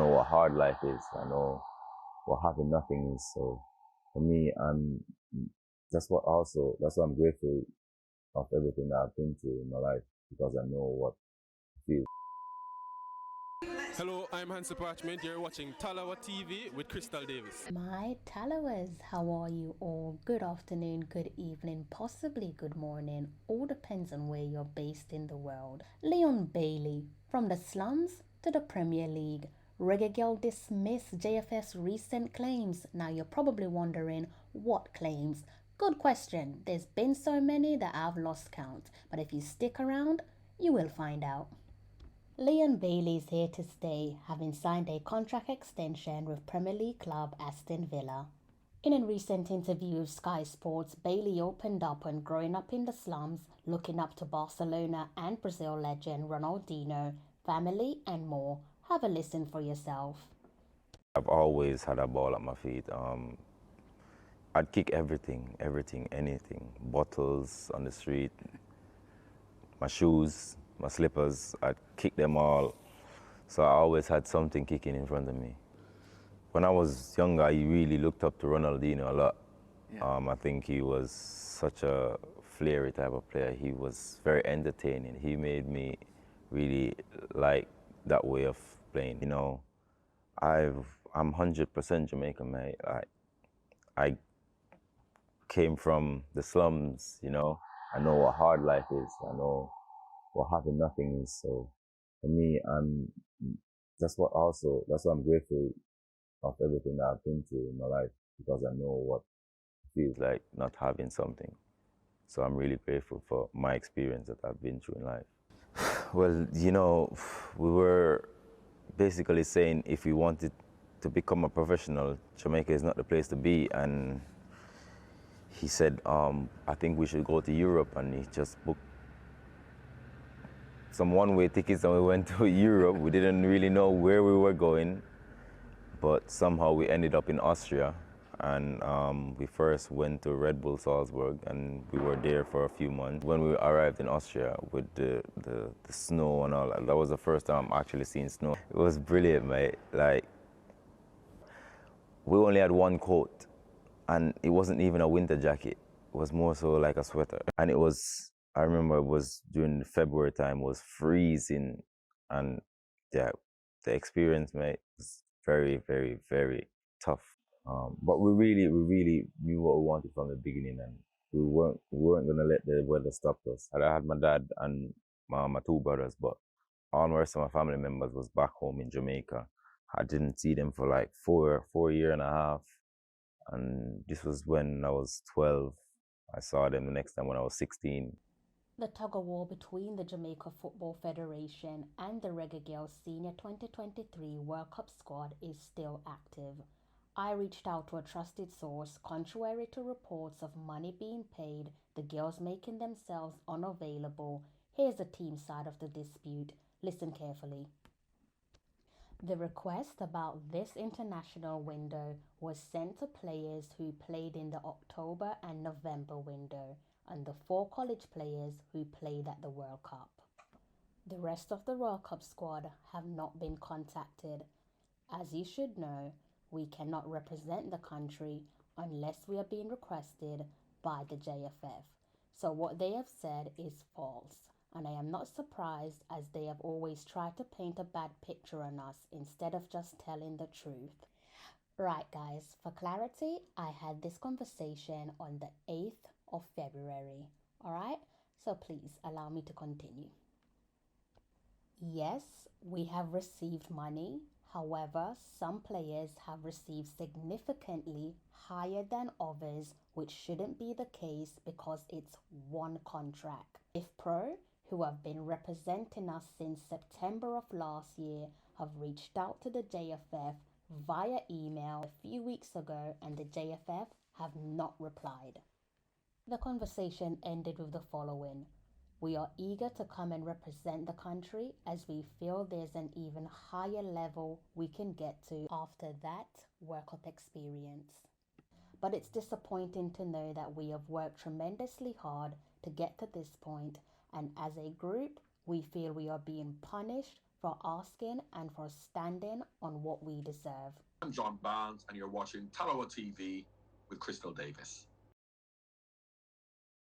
know what hard life is. I know what having nothing is. So for me, that's why I'm grateful of everything that I've been through in my life, because I know what it feels. Hello, I'm Hansi Parchment. You're watching Talawa TV with Crystal Davis. My Talowers, how are you all? Good afternoon, good evening, possibly good morning. All depends on where you're based in the world. Leon Bailey, from the slums to the Premier League. Reggae Girl dismissed JFF's recent claims. Now you're probably wondering, what claims? Good question. There's been so many that I've lost count. But if you stick around, you will find out. Leon Bailey is here to stay, having signed a contract extension with Premier League club Aston Villa. In a recent interview with Sky Sports, Bailey opened up on growing up in the slums, looking up to Barcelona and Brazil legend Ronaldinho, family and more. Have a listen for yourself. I've always had a ball at my feet. I'd kick everything, anything. Bottles on the street, my shoes, my slippers, I'd kick them all. So I always had something kicking in front of me. When I was younger, I really looked up to Ronaldinho a lot. Yeah. I think he was such a flary type of player. He was very entertaining. He made me really like that way of playing. You know, I'm 100% Jamaican, mate. I came from the slums, you know. I know what hard life is. I know what having nothing is. So for me, that's why I'm grateful of everything that I've been through in my life, because I know what it feels like not having something. So I'm really grateful for my experience that I've been through in life. Well, you know, we were basically saying if we wanted to become a professional, Jamaica is not the place to be. And he said, I think we should go to Europe, and he just booked some one-way tickets and we went to Europe. We didn't really know where we were going, but somehow we ended up in Austria. And we first went to Red Bull Salzburg, and we were there for a few months. When we arrived in Austria with the snow and all that was the first time I'm actually seeing snow. It was brilliant, mate. Like, we only had one coat, and it wasn't even a winter jacket. It was more so like a sweater. And I remember it was during February time, was freezing. And yeah, the experience, mate, was very, very, very tough. But we really knew what we wanted from the beginning, and we weren't gonna let the weather stop us. I had my dad and my two brothers, but all the rest of my family members was back home in Jamaica. I didn't see them for like four year and a half, and this was when I was 12. I saw them the next time when I was 16. The tug-of-war between the Jamaica Football Federation and the Reggae Girl Senior 2023 World Cup squad is still active. I reached out to a trusted source. Contrary to reports of money being paid, the girls making themselves unavailable. Here's the team side of the dispute. Listen carefully. The request about this international window was sent to players who played in the October and November window, and the 4 college players who played at the World Cup. The rest of the World Cup squad have not been contacted. As you should know, we cannot represent the country unless we are being requested by the JFF. So what they have said is false, and I am not surprised, as they have always tried to paint a bad picture on us instead of just telling the truth. Right, guys, for clarity, I had this conversation on the 8th of February. Alright, so please allow me to continue. Yes, we have received money. However, some players have received significantly higher than others, which shouldn't be the case because it's one contract. If Pro, who have been representing us since September of last year, have reached out to the JFF via email a few weeks ago, and the JFF have not replied. The conversation ended with the following. We are eager to come and represent the country, as we feel there's an even higher level we can get to after that World Cup experience. But it's disappointing to know that we have worked tremendously hard to get to this point, and as a group, we feel we are being punished for asking and for standing on what we deserve. I'm John Barnes, and you're watching Talawa TV with Crystal Davis.